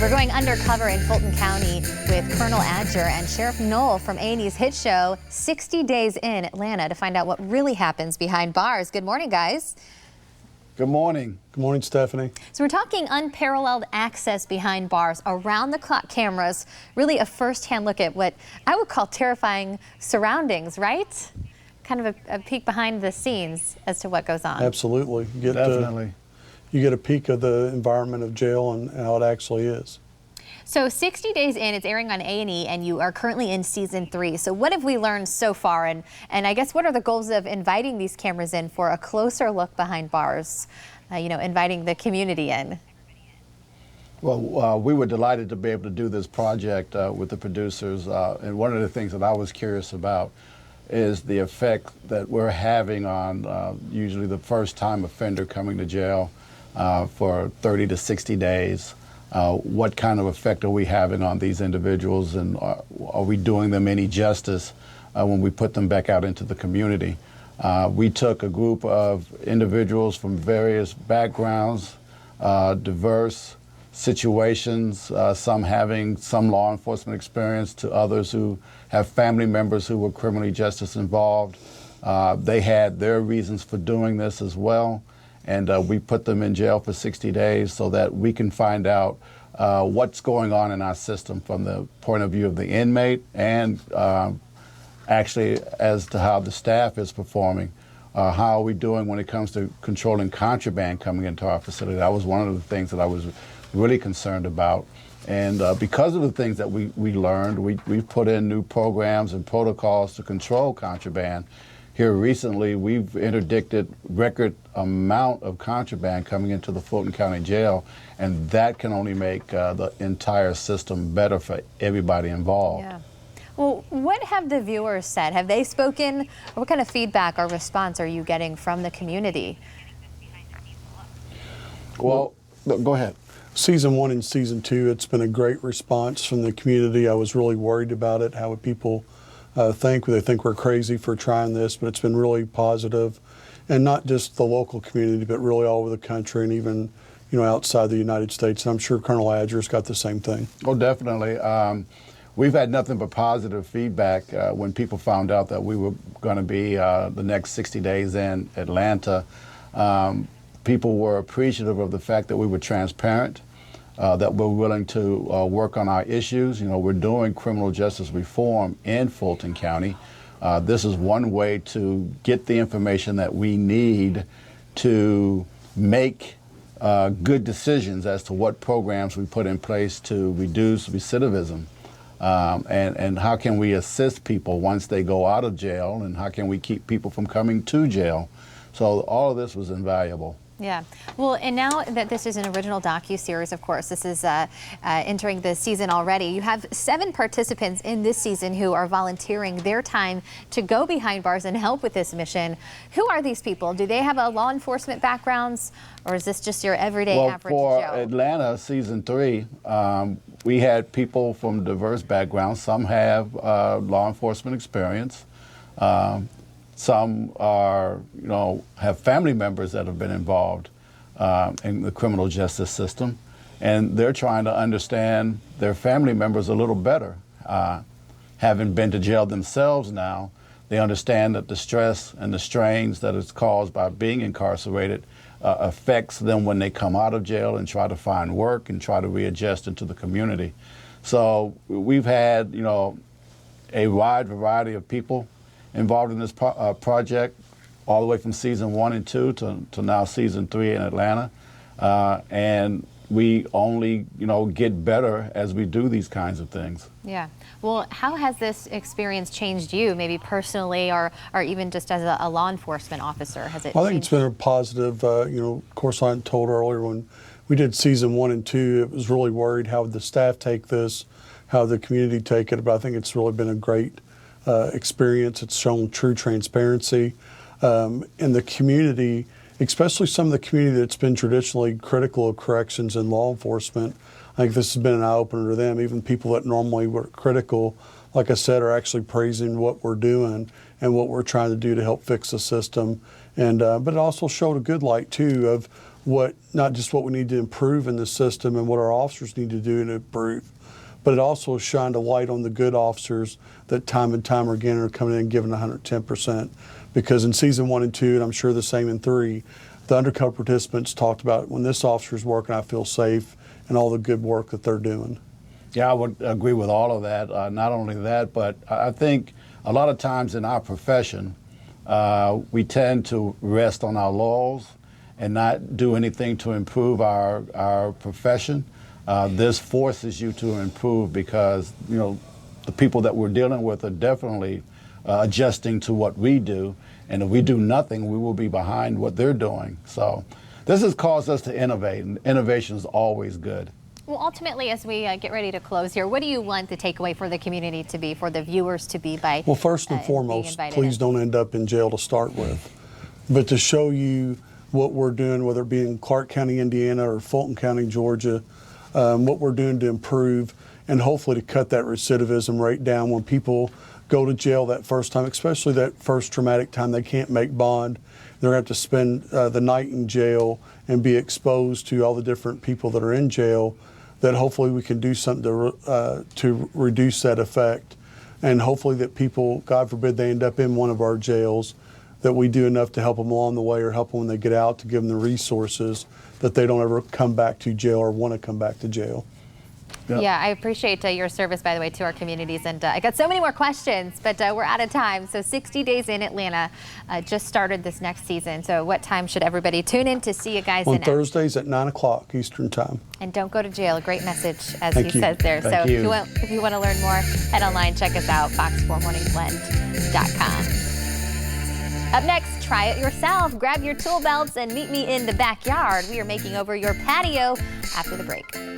We're going undercover in Fulton County with Colonel Adger and Sheriff Knoll from A&E's hit show 60 Days in Atlanta to find out what really happens behind bars. Good morning, guys. Good morning. Good morning, Stephanie. So we're talking unparalleled access behind bars, around-the-clock cameras, really a first-hand look at what I would call terrifying surroundings, right? Kind of a peek behind the scenes as to what goes on. Absolutely. Definitely. You get a peek of the environment of jail and how it actually is. So 60 Days in, it's airing on A&E, and you are currently in season 3. So what have we learned so far? And I guess what are the goals of inviting these cameras in for a closer look behind bars, inviting the community in? Well, we were delighted to be able to do this project with the producers. And one of the things that I was curious about is the effect that we're having on usually the first-time offender coming to jail for 30 to 60 days. What kind of effect are we having on these individuals, and are we doing them any justice when we put them back out into the community? We took a group of individuals from various backgrounds, diverse situations, some having some law enforcement experience, to others who have family members who were criminally justice involved. They had their reasons for doing this as well. And we put them in jail for 60 days so that we can find out what's going on in our system from the point of view of the inmate, and actually as to how the staff is performing. How are we doing when it comes to controlling contraband coming into our facility? That was one of the things that I was really concerned about. And because of the things that we learned, we've put in new programs and protocols to control contraband. Here recently, we've interdicted record amount of contraband coming into the Fulton County Jail, and that can only make the entire system better for everybody involved. Yeah. Well, what have the viewers said? Have they spoken? What kind of feedback or response are you getting from the community? Well, go ahead. Season 1 and Season 2, it's been a great response from the community. I was really worried about it. How would people think? They think we're crazy for trying this, but it's been really positive. And not just the local community, but really all over the country, and even outside the United States. And I'm sure Colonel Adger's got the same thing. Oh, definitely. We've had nothing but positive feedback when people found out that we were going to be the next 60 days in Atlanta. People were appreciative of the fact that we were transparent, that we're willing to work on our issues. We're doing criminal justice reform in Fulton County. This is one way to get the information that we need to make good decisions as to what programs we put in place to reduce recidivism. And how can we assist people once they go out of jail, and how can we keep people from coming to jail? So all of this was invaluable. Yeah. Well, and now that this is an original docu-series, of course, this is entering the season already. You have 7 participants in this season who are volunteering their time to go behind bars and help with this mission. Who are these people? Do they have a law enforcement backgrounds, or is this just your everyday average for Joe? Atlanta season 3, we had people from diverse backgrounds. Some have law enforcement experience. Some are, have family members that have been involved in the criminal justice system, and they're trying to understand their family members a little better. Having been to jail themselves now, they understand that the stress and the strains that is caused by being incarcerated affects them when they come out of jail and try to find work and try to readjust into the community. So we've had, a wide variety of people involved in this project, all the way from season 1 and 2 to now season 3 in Atlanta. And we only, get better as we do these kinds of things. Yeah. Well, how has this experience changed you, maybe personally, or even just as a law enforcement officer? Has it? Well, I think it's been a positive. Of course, I told earlier when we did season 1 and 2, it was really worried how would the staff take this, how the community take it. But I think it's really been a great experience. It's shown true transparency in the community, especially some of the community that's been traditionally critical of corrections and law enforcement. I think this has been an eye-opener to them. Even people that normally were critical, like I said, are actually praising what we're doing and what we're trying to do to help fix the system. And but it also showed a good light too of not just what we need to improve in the system and what our officers need to do to improve, but it also shined a light on the good officers that time and time again are coming in and giving 110%. Because in season 1 and 2, and I'm sure the same in 3, the undercover participants talked about when this officer's working, I feel safe, and all the good work that they're doing. Yeah, I would agree with all of that. Not only that, but I think a lot of times in our profession, we tend to rest on our laurels and not do anything to improve our profession. This forces you to improve because, you know, the people that we're dealing with are definitely adjusting to what we do. And if we do nothing, we will be behind what they're doing. So this has caused us to innovate, and innovation is always good. Well, ultimately, as we get ready to close here, what do you want the takeaway for the community to be, for the viewers to be by Well, first and being foremost, invited please in? don't end up in jail to start with. But to show you what we're doing, whether it be in Clark County, Indiana, or Fulton County, Georgia, what we're doing to improve and hopefully to cut that recidivism rate down when people go to jail that first time, especially that first traumatic time they can't make bond. They're going to have to spend the night in jail and be exposed to all the different people that are in jail, that hopefully we can do something to reduce that effect. And hopefully that people, God forbid they end up in one of our jails, that we do enough to help them along the way or help them when they get out, to give them the resources that they don't ever come back to jail or want to come back to jail. Yep. Yeah, I appreciate your service, by the way, to our communities. And I got so many more questions, but we're out of time. So 60 Days in Atlanta just started this next season. So what time should everybody tune in to see you guys On in action? Thursdays at 9 o'clock Eastern Time. And don't go to jail. A great message, as Thank he you. says there. Thank so you. if you want to learn more, head online, check us out, fox4morningblend.com. Up next, try it yourself. Grab your tool belts and meet me in the backyard. We are making over your patio after the break.